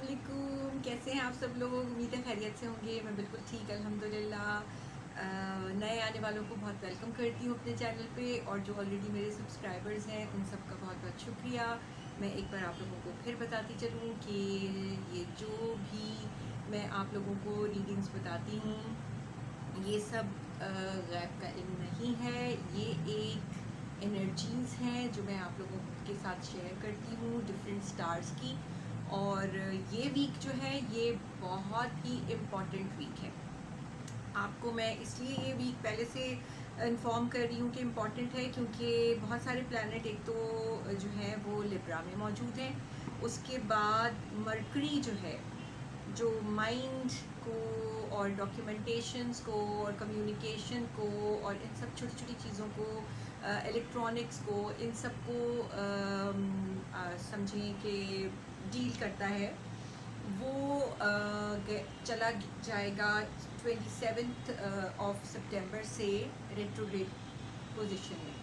अस्सलामुअलैकुम। कैसे हैं आप सब लोग? उम्मीद है खैरियत से होंगे। मैं बिल्कुल ठीक अल्हम्दुलिल्लाह। नए आने वालों को बहुत वेलकम करती हूँ अपने चैनल पे, और जो ऑलरेडी मेरे सब्सक्राइबर्स हैं उन सब का बहुत बहुत शुक्रिया। मैं एक बार आप लोगों को फिर बताती चलूँ कि ये जो भी मैं आप लोगों को रीडिंग्स बताती हूँ ये सब गैब का इल्म नहीं है। ये एक एनर्जीज़ हैं जो मैं आप लोगों के साथ शेयर करती हूँ डिफरेंट स्टार्स की। और ये वीक जो है ये बहुत ही इम्पॉर्टेंट वीक है। आपको मैं इसलिए ये वीक पहले से इन्फॉर्म कर रही हूँ कि इम्पॉर्टेंट है, क्योंकि बहुत सारे प्लैनेट एक तो जो है वो लिब्रा में मौजूद हैं। उसके बाद मरकरी जो है, जो माइंड को और डॉक्यूमेंटेशंस को और कम्युनिकेशन को और इन सब छोटी छोटी चीज़ों को, इलेक्ट्रॉनिक्स को, इन सब को समझें कि डील करता है, वो चला जाएगा 27 ऑफ सितंबर से रेट्रोग्रेड पोजीशन में।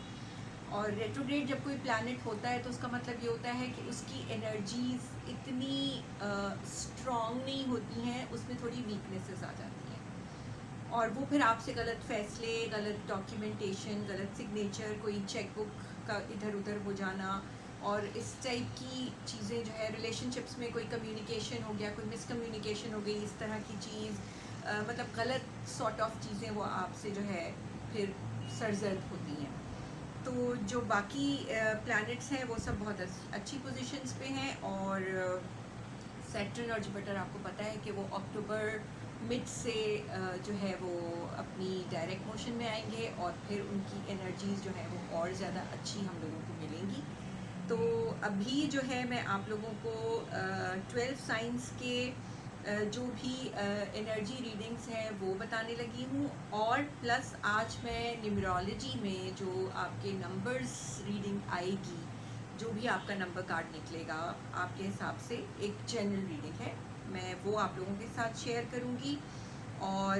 और रेट्रोग्रेड जब कोई प्लैनेट होता है तो उसका मतलब ये होता है कि उसकी एनर्जीज इतनी स्ट्रॉन्ग नहीं होती हैं, उसमें थोड़ी वीकनेसेस आ जाती हैं, और वो फिर आपसे गलत फैसले, गलत डॉक्यूमेंटेशन, गलत सिग्नेचर, कोई चेकबुक का इधर उधर हो जाना और इस टाइप की चीज़ें जो है, रिलेशनशिप्स में कोई कम्युनिकेशन हो गया, कोई मिसकम्युनिकेशन हो गई, इस तरह की चीज़, मतलब गलत सॉर्ट ऑफ चीज़ें वो आपसे जो है फिर सरजद होती हैं। तो जो बाकी प्लैनेट्स हैं वो सब बहुत अच्छी पोजीशंस पे हैं, और सैटर्न और जुपिटर आपको पता है कि वो अक्टूबर मिड से जो है वो अपनी डायरेक्ट मोशन में आएंगे, और फिर उनकी एनर्जीज जो है वो और ज़्यादा अच्छी हम लोगों को मिलेंगी। तो अभी जो है मैं आप लोगों को 12 साइंस के जो भी एनर्जी रीडिंग्स हैं वो बताने लगी हूँ, और प्लस आज मैं न्यूमरोलॉजी में जो आपके नंबर्स रीडिंग आएगी, जो भी आपका नंबर कार्ड निकलेगा आपके हिसाब से, एक जनरल रीडिंग है, मैं वो आप लोगों के साथ शेयर करूँगी। और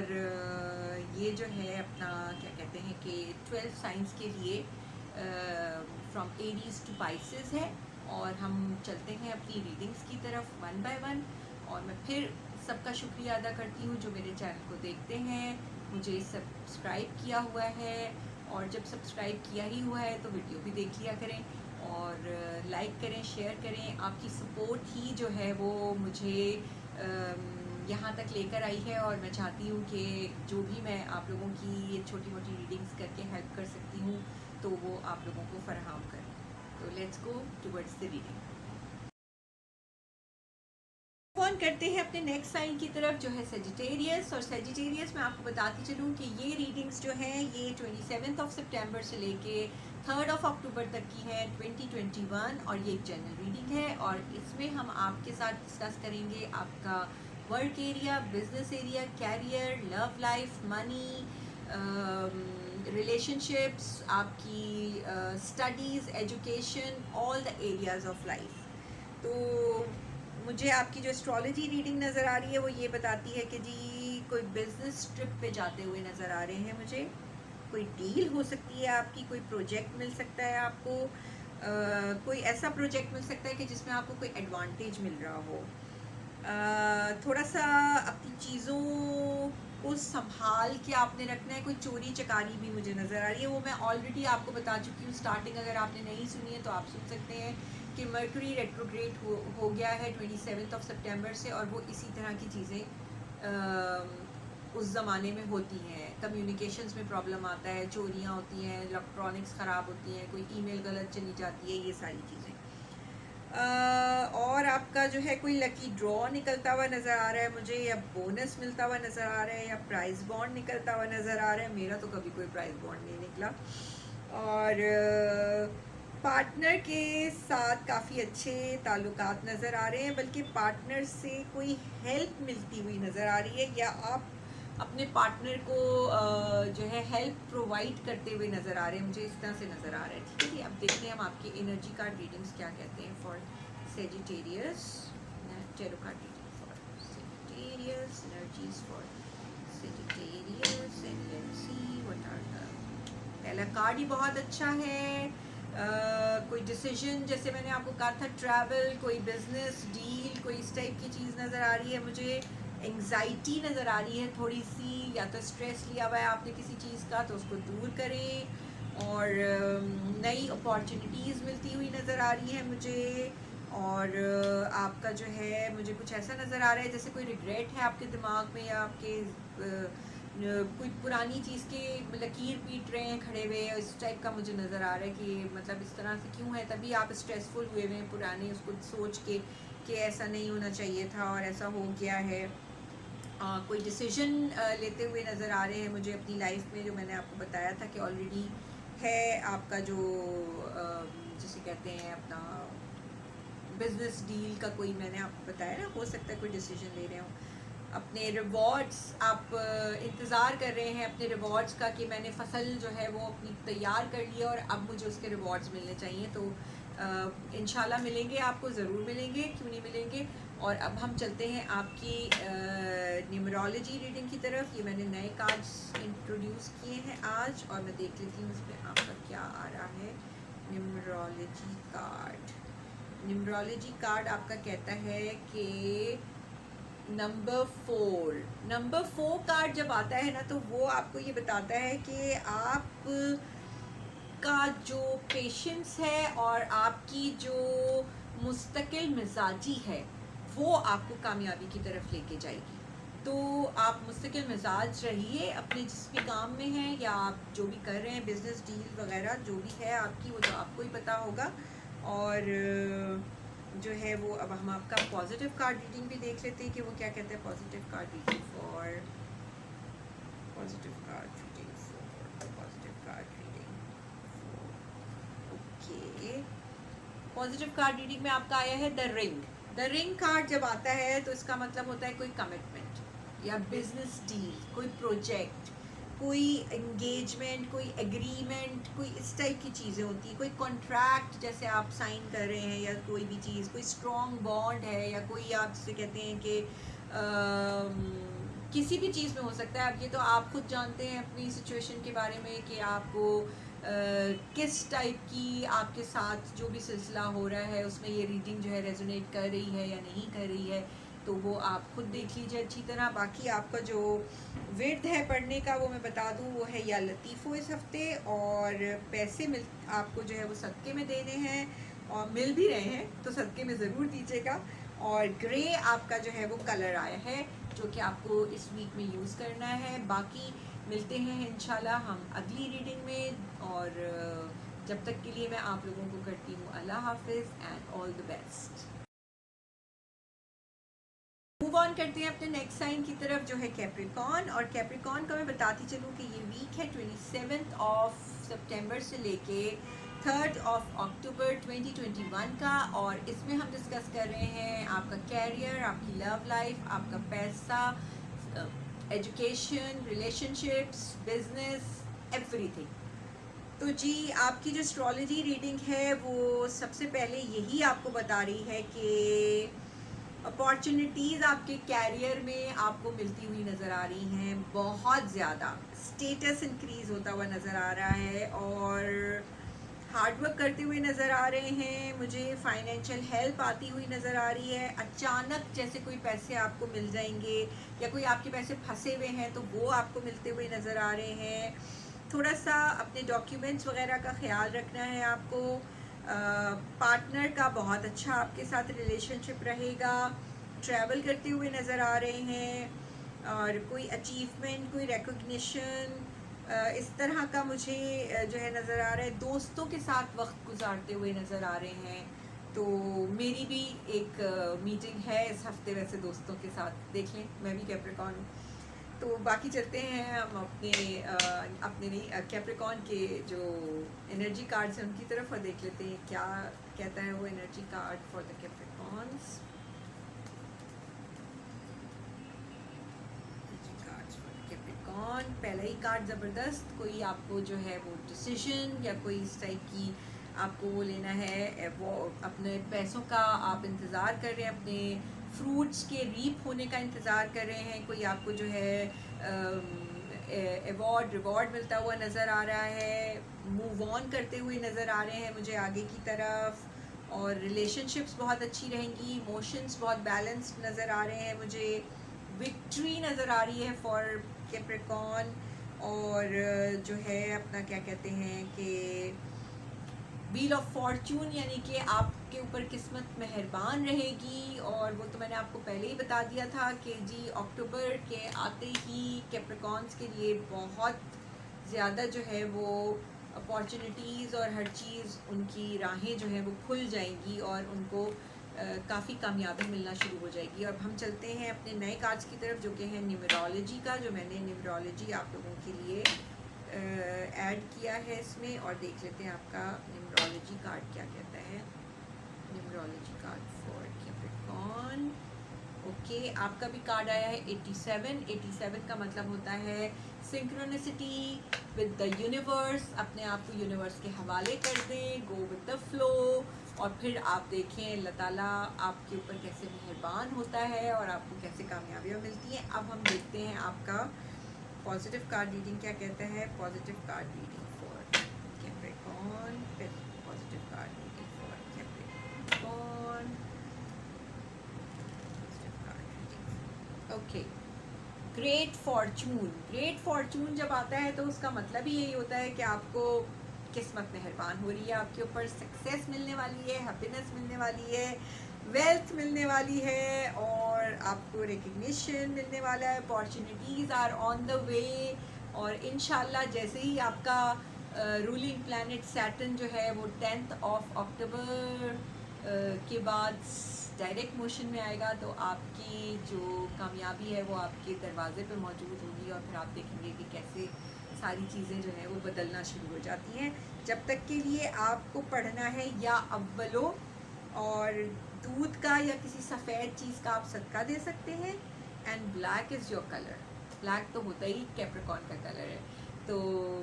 ये जो है अपना क्या कहते हैं कि 12 साइंस के लिए फ्रॉम एरीज टू पाइसेस है, और हम चलते हैं अपनी रीडिंग्स की तरफ वन बाय वन। और मैं फिर सबका शुक्रिया अदा करती हूँ जो मेरे चैनल को देखते हैं, मुझे सब्सक्राइब किया हुआ है, और जब सब्सक्राइब किया ही हुआ है तो वीडियो भी देख लिया करें, और लाइक करें, शेयर करें। आपकी सपोर्ट ही जो है वो मुझे यहाँ तक लेकर आई है, और मैं चाहती हूँ कि जो भी मैं आप लोगों की ये छोटी मोटी रीडिंग्स करके हेल्प कर सकती हूँ तो वो आप लोगों को फराहम करें। तो let's go towards the reading. Phone करते हैं अपने नेक्स्ट साइन की तरफ जो है सेजिटेरियस। और सेजिटेरियस मैं आपको बताती चलूँ कि ये रीडिंग्स जो हैं ये 27 ऑफ सितंबर से लेके 3 ऑफ अक्टूबर तक की है 2021, और ये एक जनरल रीडिंग है, और इसमें हम आपके साथ डिस्कस करेंगे आपका work area, business area, career, love life, money, relationships, आपकी studies, education, all the areas of life. तो मुझे आपकी जो एस्ट्रोलॉजी रीडिंग नज़र आ रही है वो ये बताती है कि जी कोई बिजनेस ट्रिप पे जाते हुए नज़र आ रहे हैं मुझे, कोई डील हो सकती है आपकी, कोई प्रोजेक्ट मिल सकता है आपको, कोई ऐसा प्रोजेक्ट मिल सकता है कि जिसमें आपको कोई एडवांटेज मिल रहा हो। थोड़ा सा अपनी चीज़ों को संभाल के आपने रखना है। कोई चोरी चकारी भी मुझे नज़र आ रही है, वो मैं ऑलरेडी आपको बता चुकी हूँ स्टार्टिंग, अगर आपने नहीं सुनी है तो आप सुन सकते हैं कि मर्करी रेट्रोग्रेड हो गया है 27 ऑफ सितंबर से, और वो इसी तरह की चीज़ें उस ज़माने में होती हैं। कम्युनिकेशंस में प्रॉब्लम आता है, चोरियाँ होती हैं, इलेक्ट्रॉनिक्स ख़राब होती हैं, कोई ईमेल गलत चली जाती है, ये सारी चीज़ें। और आपका जो है कोई लकी ड्रॉ निकलता हुआ नज़र आ रहा है मुझे, या बोनस मिलता हुआ नज़र आ रहा है, या प्राइस बॉन्ड निकलता हुआ नज़र आ रहा है। मेरा तो कभी कोई प्राइस बॉन्ड नहीं निकला। और पार्टनर के साथ काफ़ी अच्छे ताल्लुकात नज़र आ रहे हैं, बल्कि पार्टनर से कोई हेल्प मिलती हुई नज़र आ रही है, या आप अपने पार्टनर को जो है हेल्प प्रोवाइड करते हुए नज़र आ रहे हैं, मुझे इस तरह से नज़र आ रहा है। ठीक है जी, अब देखते हैं हम आपके एनर्जी कार्ड रीडिंग्स क्या कहते हैं for Sagittarius. Tarot card reading for Sagittarius, energies for Sagittarius, and let's see what are the. पहला कार्ड ही बहुत अच्छा है, कोई डिसीजन, जैसे मैंने आपको कहा था ट्रैवल, कोई बिजनेस डील, कोई इस टाइप की चीज़ नज़र आ रही है मुझे। एंग्जाइटी नज़र आ रही है थोड़ी सी, या तो स्ट्रेस लिया हुआ है आपने किसी चीज़ का तो उसको दूर करें। और नई अपॉर्चुनिटीज़ मिलती हुई नज़र आ रही है मुझे। और आपका जो है मुझे कुछ ऐसा नज़र आ रहा है जैसे कोई रिग्रेट है आपके दिमाग में, या आपके कोई पुरानी चीज़ के लकीर पीट रहे हैं खड़े हुए, इस टाइप का मुझे नज़र आ रहा है कि मतलब इस तरह से क्यों है, तभी आप स्ट्रेसफुल हुए हुए हैं पुराने उसको सोच के कि ऐसा नहीं होना चाहिए था और ऐसा हो गया है। कोई डिसीजन लेते हुए नज़र आ रहे हैं मुझे अपनी लाइफ में, जो मैंने आपको बताया था कि ऑलरेडी है आपका जो जिसे कहते हैं अपना बिजनेस डील का, कोई मैंने आपको बताया ना, हो सकता है कोई डिसीजन ले रहे हो। अपने रिवॉर्ड्स आप इंतज़ार कर रहे हैं अपने रिवॉर्ड्स का कि मैंने फ़सल जो है वो अपनी तैयार कर ली है और अब मुझे उसके रिवॉर्ड्स मिलने चाहिए, तो इंशाल्लाह मिलेंगे, आपको ज़रूर मिलेंगे, क्यों नहीं मिलेंगे। और अब हम चलते हैं आपकी न्यूमरोलॉजी रीडिंग की तरफ। ये मैंने नए कार्ड्स इंट्रोड्यूस किए हैं आज, और मैं देख लेती हूँ इसमें आपका क्या आ रहा है। न्यूमरोलॉजी कार्ड, न्यूमरोलॉजी कार्ड आपका कहता है कि नंबर 4 कार्ड जब आता है ना, तो वो आपको ये बताता है कि आप का जो पेशेंस है और आपकी जो मुस्तकिल मिजाजी है वो आपको कामयाबी की तरफ लेके जाएगी। तो आप मुस्तकिल मिजाज रहिए अपने जिस भी काम में हैं, या आप जो भी कर रहे हैं, बिजनेस डील वगैरह जो भी है आपकी, वो तो आपको ही पता होगा। और जो है वो अब हम आपका पॉजिटिव कार्ड रीडिंग भी देख लेते हैं कि वो क्या कहते हैं। Positive card reading for okay. Positive card reading में आपका आया है the ring. The ring card जब आता है तो इसका मतलब होता है कोई कमिटमेंट या बिजनेस डील, कोई प्रोजेक्ट, कोई एंगेजमेंट, कोई एग्रीमेंट, कोई इस टाइप की चीज़ें होती हैं। कोई कॉन्ट्रैक्ट जैसे आप साइन कर रहे हैं, या कोई भी चीज़, कोई स्ट्रॉन्ग बॉन्ड है, या कोई आप जिसे कहते हैं कि किसी भी चीज़ में हो सकता है। अब ये तो आप खुद जानते हैं अपनी सिचुएशन के बारे में कि आपको किस टाइप की आपके साथ जो भी सिलसिला हो रहा है उसमें ये रीडिंग जो है रेजोनेट कर रही है या नहीं कर रही है, तो वो आप खुद देख लीजिए अच्छी तरह। बाकी आपका जो विर्द है पढ़ने का वो मैं बता दूं, वो है या लतीफ़ो इस हफ्ते, और पैसे मिल आपको जो है वो सदक़े में देने हैं, और मिल भी रहे हैं तो सदक़े में ज़रूर दीजिएगा। और ग्रे आपका जो है वो कलर आया है जो कि आपको इस वीक में यूज़ करना है। बाकी मिलते हैं इंशाल्लाह हम अगली रीडिंग में, और जब तक के लिए मैं आप लोगों को करती हूँ अल्लाह हाफिज़ and all the best. Move on करते हैं अपने नेक्स्ट साइन की तरफ जो है कैप्रिकॉर्न। और कैप्रिकॉर्न का मैं बताती चलूँ कि ये वीक है 27 सितंबर से लेके 3 अक्टूबर 2021 का, और इसमें हम डिस्कस कर रहे हैं आपका कैरियर, आपकी लव लाइफ, आपका पैसा, एजुकेशन, रिलेशनशिप्स, बिजनेस, एवरीथिंग। तो जी आपकी जो एस्ट्रोलॉजी रीडिंग है वो सबसे पहले यही आपको बता रही है कि अपॉर्चुनिटीज़ आपके कैरियर में आपको मिलती हुई नज़र आ रही हैं, बहुत ज़्यादा स्टेटस इंक्रीज़ होता हुआ नज़र आ रहा है, और हार्डवर्क करते हुए नज़र आ रहे हैं। मुझे फाइनेंशियल हेल्प आती हुई नज़र आ रही है। अचानक जैसे कोई पैसे आपको मिल जाएंगे, या कोई आपके पैसे फंसे हुए हैं तो वो आपको मिलते हुए नज़र आ रहे हैं। थोड़ा सा अपने डॉक्यूमेंट्स वगैरह का ख्याल रखना है आपको। पार्टनर का बहुत अच्छा आपके साथ रिलेशनशिप रहेगा। ट्रैवल करते हुए नज़र आ रहे हैं, और कोई अचीवमेंट, कोई रिकॉग्निशन, इस तरह का मुझे जो है नज़र आ रहा है। दोस्तों के साथ वक्त गुजारते हुए नज़र आ रहे हैं। तो मेरी भी एक मीटिंग है इस हफ्ते वैसे दोस्तों के साथ, देख लें मैं भी कैप्रिकॉर्न हूँ। तो बाकी चलते हैं हम अपने नहीं कैप्रिकॉर्न के जो एनर्जी कार्ड्स हैं उनकी तरफ, और देख लेते हैं क्या कहता है वो energy card for the Capricorns. पहला ही कार्ड ज़बरदस्त, कोई आपको जो है वो डिसीजन या कोई इस टाइप की आपको वो लेना है, वो अपने पैसों का आप इंतज़ार कर रहे हैं, अपने फ्रूट्स के रीप होने का इंतज़ार कर रहे हैं। कोई आपको जो है अवार्ड रिवॉर्ड मिलता हुआ नज़र आ रहा है, मूव ऑन करते हुए नज़र आ रहे हैं मुझे आगे की तरफ, और रिलेशनशिप्स बहुत अच्छी रहेंगी, इमोशंस बहुत बैलेंस्ड नज़र आ रहे हैं मुझे, विक्ट्री नज़र आ रही है फॉर कैप्रिकॉर्न, और जो है अपना क्या कहते हैं कि व्हील ऑफ फॉर्चून, यानी कि आपके ऊपर किस्मत मेहरबान रहेगी। और वो तो मैंने आपको पहले ही बता दिया था कि जी अक्टूबर के आते ही कैप्रिकॉर्न्स के लिए बहुत ज़्यादा जो है वो अपॉर्चुनिटीज़ और हर चीज़ उनकी राहें जो हैं वो खुल जाएंगी और उनको काफ़ी कामयाबी मिलना शुरू हो जाएगी। और हम चलते हैं अपने नए कार्ड्स की तरफ जो कि है न्यूमरोलॉजी का, जो मैंने न्यूमरोलॉजी आप लोगों के लिए ऐड किया है इसमें, और देख लेते हैं आपका न्यूमरोलॉजी कार्ड क्या कहता है। Numerology card for Capricorn, okay, आपका भी कार्ड आया है 87। 87 का मतलब होता है सिंक्रोनिसिटी विद द यूनिवर्स, अपने आप को यूनिवर्स के हवाले कर दें, गो विद द फ्लो, और फिर आप देखें अल्लाह ताला आपके ऊपर कैसे मेहरबान होता है और आपको कैसे कामयाबियाँ मिलती हैं। अब हम देखते हैं आपका पॉजिटिव कार्ड रीडिंग क्या कहता है। Positive card reading for Capricorn, फिर positive card reading for Capricorn, positive card reading, okay. Great fortune, great fortune जब आता है तो उसका मतलब ही यही होता है कि आपको किस्मत मेहरबान हो रही है, आपके ऊपर सक्सेस मिलने वाली है, हैप्पीनेस मिलने वाली है, वेल्थ मिलने वाली है, और आपको रिकग्निशन मिलने वाला है, opportunities are on the way. और इंशाल्लाह जैसे ही आपका रूलिंग प्लैनेट सैटर्न जो है वो 10 अक्टूबर के बाद डायरेक्ट मोशन में आएगा, तो आपकी जो कामयाबी है वो आपके दरवाजे पे मौजूद होगी, और फिर आप देखेंगे कि कैसे सारी चीज़ें जो हैं वो बदलना शुरू हो जाती हैं। जब तक के लिए आपको पढ़ना है या अव्वलो और दूध का या किसी सफ़ेद चीज़ का आप सदका दे सकते हैं, and black is your colour, black तो होता ही कैप्रिकॉर्न का कलर है। तो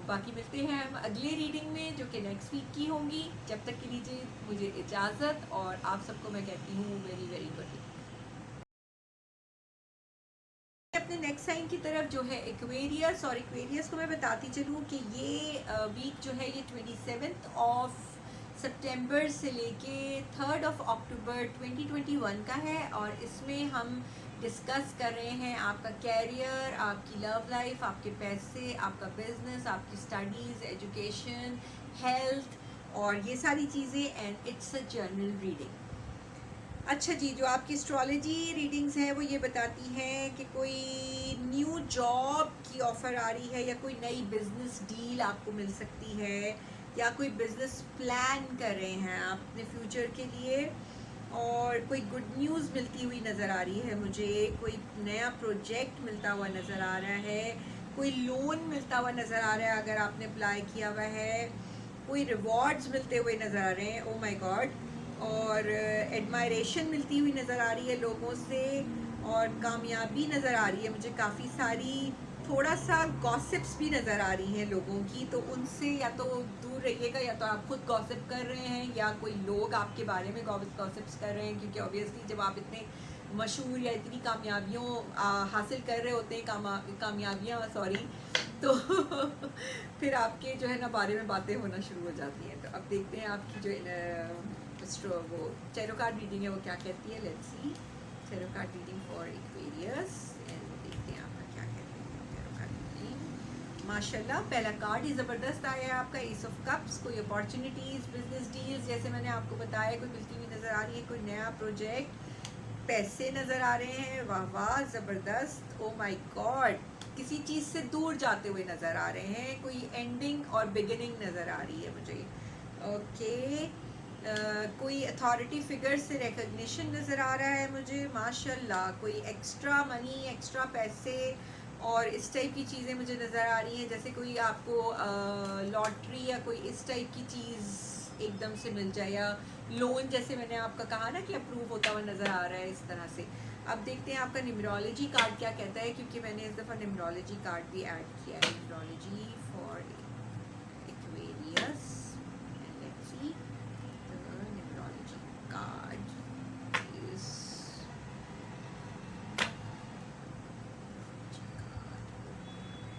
बाकी मिलते हैं हम अगले रीडिंग में जो कि नेक्स्ट वीक की होंगी। जब तक के लीजिए मुझे इजाज़त, और आप सबको मैं कहती हूँ वेरी वेरी गुड। अपने नेक्स्ट साइन की तरफ जो है एक्वेरियस, और एक्वेरियस को मैं बताती चलूँ कि ये वीक जो है ये 27 सितंबर से लेके 3 अक्टूबर 2021 का है, और इसमें हम डिस्कस कर रहे हैं आपका कैरियर, आपकी लव लाइफ, आपके पैसे, आपका बिजनेस, आपकी स्टडीज़, एजुकेशन, हेल्थ, और ये सारी चीज़ें, and it's a general reading. अच्छा जी, जो आपकी एस्ट्रोलॉजी रीडिंग्स हैं वो ये बताती हैं कि कोई न्यू जॉब की ऑफ़र आ रही है, या कोई नई बिज़नेस डील आपको मिल सकती है, या कोई बिज़नेस प्लान कर रहे हैं आप अपने फ्यूचर के लिए, और कोई गुड न्यूज़ मिलती हुई नज़र आ रही है मुझे, कोई नया प्रोजेक्ट मिलता हुआ नज़र आ रहा है, कोई लोन मिलता हुआ नज़र आ रहा है अगर आपने अप्लाई किया हुआ है, कोई रिवॉर्ड्स मिलते हुए नज़र आ रहे हैं, ओ माय गॉड, और एडमायरेशन मिलती हुई नज़र आ रही है लोगों से, और कामयाबी नज़र आ रही है मुझे काफ़ी सारी, थोड़ा सा गॉसिप्स भी नज़र आ रही हैं लोगों की, तो उनसे या तो दूर रहिएगा, या तो आप खुद गॉसिप कर रहे हैं या कोई लोग आपके बारे में गॉसिप्स कर रहे हैं, क्योंकि ऑब्वियसली जब आप इतने मशहूर या इतनी कामयाबियों हासिल कर रहे होते हैं, कामयाबियाँ सॉरी, तो फिर आपके जो है ना बारे में बातें होना शुरू हो जाती हैं। तो अब देखते हैं आपकी जो वो टैरो कार्ड रीडिंग है वो क्या कहती है। Let's see tarot card reading for Aquarius, and देखते हैं आपका क्या कहते हैं टैरो कार्ड रीडिंग। माशाल्लाह पहला कार्ड ही ज़बरदस्त आया है आपका, एस ऑफ कप्स। कोई अपॉर्चुनिटीज़, बिजनेस डील्स जैसे मैंने आपको बताया कोई मिलती हुई नज़र आ रही है, कोई नया प्रोजेक्ट, पैसे नज़र आ रहे हैं, वाह वाह ज़बरदस्त, ओ माय गॉड, किसी चीज़ से दूर जाते हुए नज़र आ रहे हैं, कोई एंडिंग और बिगिनिंग नज़र आ रही है मुझे, ओके। कोई अथॉरिटी फिगर से रिकग्निशन नज़र आ रहा है मुझे, माशाल्लाह, कोई एक्स्ट्रा मनी, एक्स्ट्रा पैसे और इस टाइप की चीज़ें मुझे नज़र आ रही हैं, जैसे कोई आपको लॉटरी या कोई इस टाइप की चीज़ एकदम से मिल जाए, या लोन जैसे मैंने आपका कहा ना कि अप्रूव होता हुआ नज़र आ रहा है, इस तरह से। अब देखते हैं आपका न्यूमरोलॉजी कार्ड क्या कहता है, क्योंकि मैंने इस दफ़ा न्यूमरोलॉजी कार्ड भी ऐड किया है, numerology for Aquarius, and let's see the numerology card is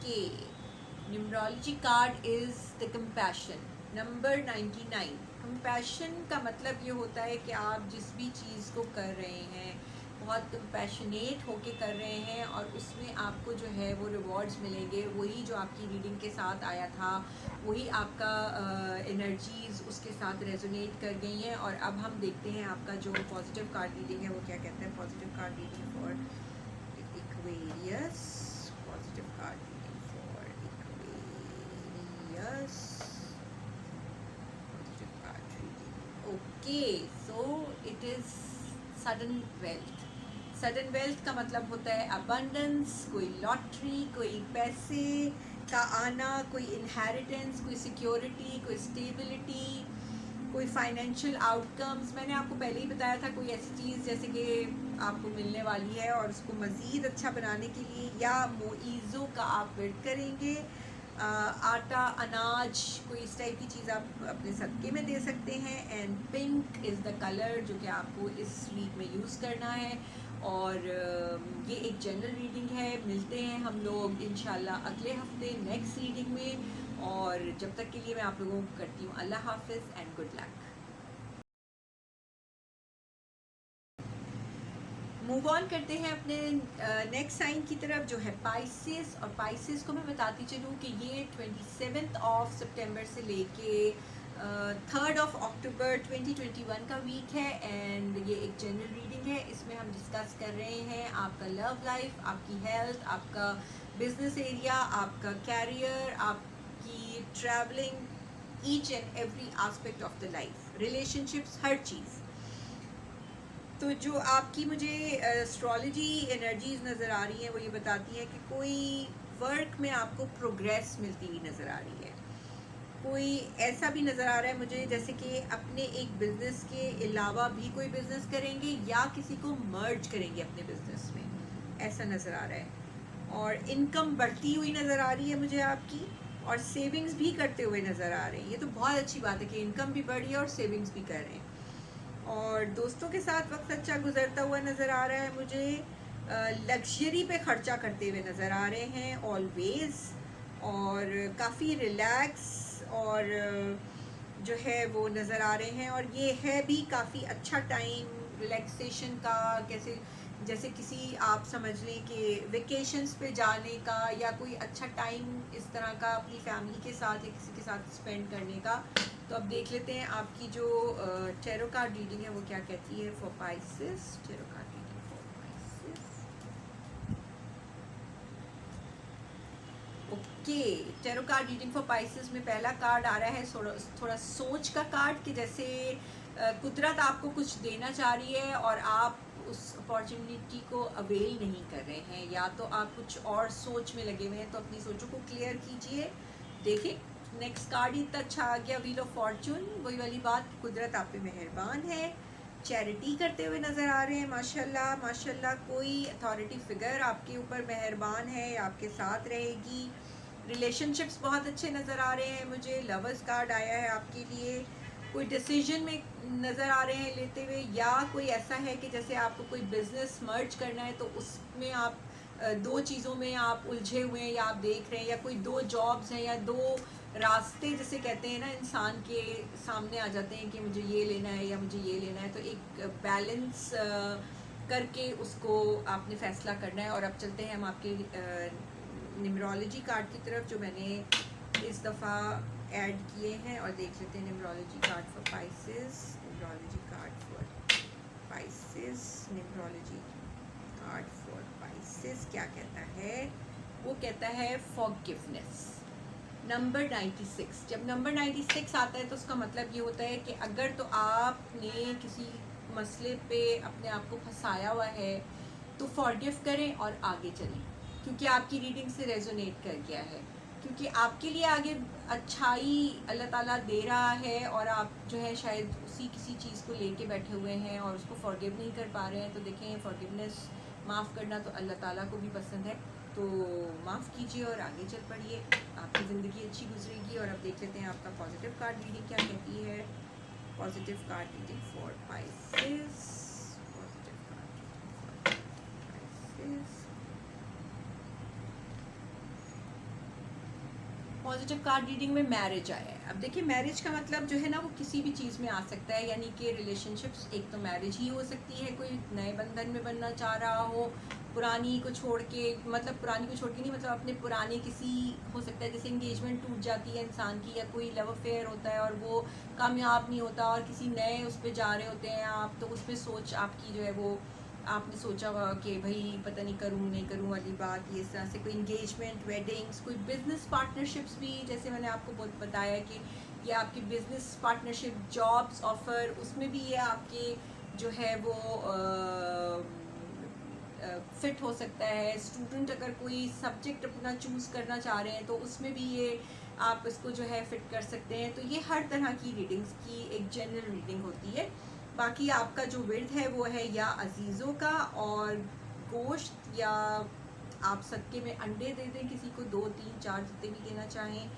okay, numerology card is the compassion, number 99। Compassion का मतलब ये होता है कि आप जिस भी चीज़ को कर रहे हैं बहुत कंपैशनेट होके कर रहे हैं और उसमें आपको जो है वो रिवॉर्ड्स मिलेंगे। वही जो आपकी रीडिंग के साथ आया था, वही आपका एनर्जीज उसके साथ रेजोनेट कर गई हैं। और अब हम देखते हैं आपका जो पॉजिटिव कार्ड रीडिंग है वो क्या कहता है। Positive card reading for Aquarius, positive card reading for Aquarius, positive card reading. Okay, so it is sudden wealth. Sudden wealth का मतलब होता है अबंडेंस, कोई लॉटरी, कोई पैसे का आना, कोई इनहेरिटेंस, कोई सिक्योरिटी, कोई स्टेबिलिटी, कोई फाइनेंशियल आउटकम्स। मैंने आपको पहले ही बताया था कोई ऐसी चीज़ जैसे कि आपको मिलने वाली है और उसको मज़ीद अच्छा बनाने के लिए या मोइज़ों का आप वेट करेंगे। आटा, अनाज, कोई इस टाइप की चीज़ आप अपने सदक़े में दे सकते हैं। And pink is the colour जो कि आपको इस वीक में यूज़ करना है। और ये एक जनरल रीडिंग है। मिलते हैं हम लोग इंशाल्लाह अगले हफ्ते नेक्स्ट रीडिंग में। और जब तक के लिए मैं आप लोगों को करती हूँ अल्लाह हाफिज़ and good luck. Move on करते हैं अपने नेक्स्ट साइन की तरफ जो है पाइसेस। और पाइसेस को मैं बताती चलूँ कि ये 27 सितंबर से लेके 3 अक्टूबर 2021 का वीक है। एंड ये एक जनरल रीडिंग है। इसमें हम डिस्कस कर रहे हैं आपका लव लाइफ, आपकी हेल्थ, आपका बिजनेस एरिया, आपका कैरियर, आपकी travelling, each and every aspect of the life, relationships, हर चीज़। तो जो आपकी मुझे एस्ट्रोलॉजी एनर्जीज नज़र आ रही हैं वो ये बताती हैं कि कोई वर्क में आपको प्रोग्रेस मिलती हुई नज़र आ रही है। कोई ऐसा भी नज़र आ रहा है मुझे जैसे कि अपने एक बिज़नेस के अलावा भी कोई बिज़नेस करेंगे या किसी को मर्ज करेंगे अपने बिज़नेस में, ऐसा नज़र आ रहा है। और इनकम बढ़ती हुई नज़र आ रही है मुझे आपकी, और सेविंग्स भी करते हुए नज़र आ रहे हैं। ये तो बहुत अच्छी बात है कि इनकम भी बढ़ी है और सेविंग्स भी कर रहे हैं। और दोस्तों के साथ वक्त अच्छा गुजरता हुआ नज़र आ रहा है मुझे। लग्जरी पे ख़र्चा करते हुए नज़र आ रहे हैं ऑलवेज़। और काफ़ी रिलैक्स और जो है वो नज़र आ रहे हैं। और ये है भी काफ़ी अच्छा टाइम रिलैक्सेशन का, कैसे जैसे किसी आप समझ लें कि वेकेशंस पे जाने का या कोई अच्छा टाइम इस तरह का अपनी फैमिली के साथ या किसी के साथ स्पेंड करने का। तो अब देख लेते हैं आपकी जो टैरो कार्ड रीडिंग है वो क्या कहती है for Pisces. Tarot card reading for Pisces. Okay, tarot card reading for Pisces में पहला कार्ड आ रहा है थोड़ा सोच का कार्ड कि जैसे कुदरत आपको कुछ देना चाह रही है और आप उस अपॉर्चुनिटी को अवेल नहीं कर रहे हैं, या तो आप कुछ और सोच में लगे हुए हैं। तो अपनी सोचों को क्लियर कीजिए। देखिए नेक्स्ट कार्ड ही इतना अच्छा आ गया, व्हील ऑफ फॉर्चून। वही वाली बात, कुदरत आप पे मेहरबान है। चैरिटी करते हुए नज़र आ रहे हैं माशाल्लाह माशाल्लाह। कोई अथॉरिटी फिगर आपके ऊपर मेहरबान है, आपके साथ रहेगी। रिलेशनशिप्स बहुत अच्छे नज़र आ रहे हैं मुझे। लवर्स कार्ड आया है आपके लिए। कोई डिसीजन में नज़र आ रहे हैं लेते हुए, या कोई ऐसा है कि जैसे आपको कोई बिज़नेस मर्ज करना है तो उसमें आप दो चीज़ों में आप उलझे हुए हैं या आप देख रहे हैं, या कोई दो जॉब्स हैं या दो रास्ते जैसे कहते हैं ना इंसान के सामने आ जाते हैं कि मुझे ये लेना है या मुझे ये लेना है। तो एक बैलेंस करके उसको आपने फ़ैसला करना है। और अब चलते हैं हम आपके न्यूमरोलॉजी कार्ड की तरफ जो मैंने इस दफ़ा ऐड किए हैं, और देख लेते हैं numerology card for Pisces. Numerology card for Pisces, numerology card for Pisces क्या कहता है। वो कहता है फॉरगिवनेस, नंबर 96। जब नंबर 96 आता है तो उसका मतलब ये होता है कि अगर तो आपने किसी मसले पे अपने आप को फंसाया हुआ है तो फॉरगिव करें और आगे चलें, क्योंकि आपकी रीडिंग से रेजोनेट कर गया है। क्योंकि आपके लिए आगे अच्छाई अल्लाह ताला दे रहा है और आप जो है शायद उसी किसी चीज़ को लेके बैठे हुए हैं और उसको फॉरगिव नहीं कर पा रहे हैं। तो देखें फॉरगिवनेस, माफ़ करना तो अल्लाह ताला को भी पसंद है। तो माफ़ कीजिए और आगे चल पड़िए, आपकी ज़िंदगी अच्छी गुजरेगी। और अब देख लेते हैं आपका पॉजिटिव कार्ड रीडिंग क्या कहती है। Positive card reading for Pisces, positive card reading for Pisces. Positive card reading में मैरिज आया है। अब देखिए मैरिज का मतलब जो है ना वो किसी भी चीज़ में आ सकता है, यानी कि रिलेशनशिप्स, एक तो मैरिज ही हो सकती है, कोई नए बंधन में बनना चाह रहा हो, पुरानी को छोड़ के, मतलब पुरानी को छोड़ के नहीं, मतलब अपने पुराने किसी, हो सकता है जैसे एंगेजमेंट टूट जाती है इंसान की, या कोई लव अफेयर होता है और वो कामयाब नहीं होता और किसी नए उस पर जा रहे होते हैं आप, तो उसमें सोच आपकी जो है वो, आपने सोचा हुआ कि भाई पता नहीं करूँ नहीं करूँ वाली बात, ये इस तरह से कोई इंगेजमेंट, वेडिंग्स, कोई बिजनेस पार्टनरशिप्स भी, जैसे मैंने आपको बहुत बताया कि ये आपकी बिजनेस पार्टनरशिप, जॉब्स ऑफर, उसमें भी ये आपके जो है वो फिट हो सकता है। स्टूडेंट अगर कोई सब्जेक्ट अपना चूज़ करना चाह रहे हैं तो उसमें भी ये आप इसको जो है फिट कर सकते हैं। तो ये हर तरह की रीडिंग्स की एक जनरल रीडिंग होती है। बाकी आपका जो विर्द है वो है या अजीज़ों का, और गोश्त, या आप सदके में अंडे दे दें किसी को, 2 3 4 जितने भी देना चाहें।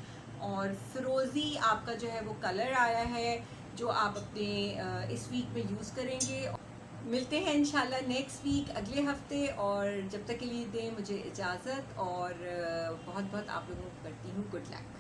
और फिरोज़ी आपका जो है वो कलर आया है जो आप अपने इस वीक में यूज़ करेंगे। मिलते हैं इंशाल्लाह नेक्स्ट वीक, अगले हफ्ते, और जब तक के लिए दें मुझे इजाज़त, और बहुत बहुत आप लोगों को करती हूँ गुड लक।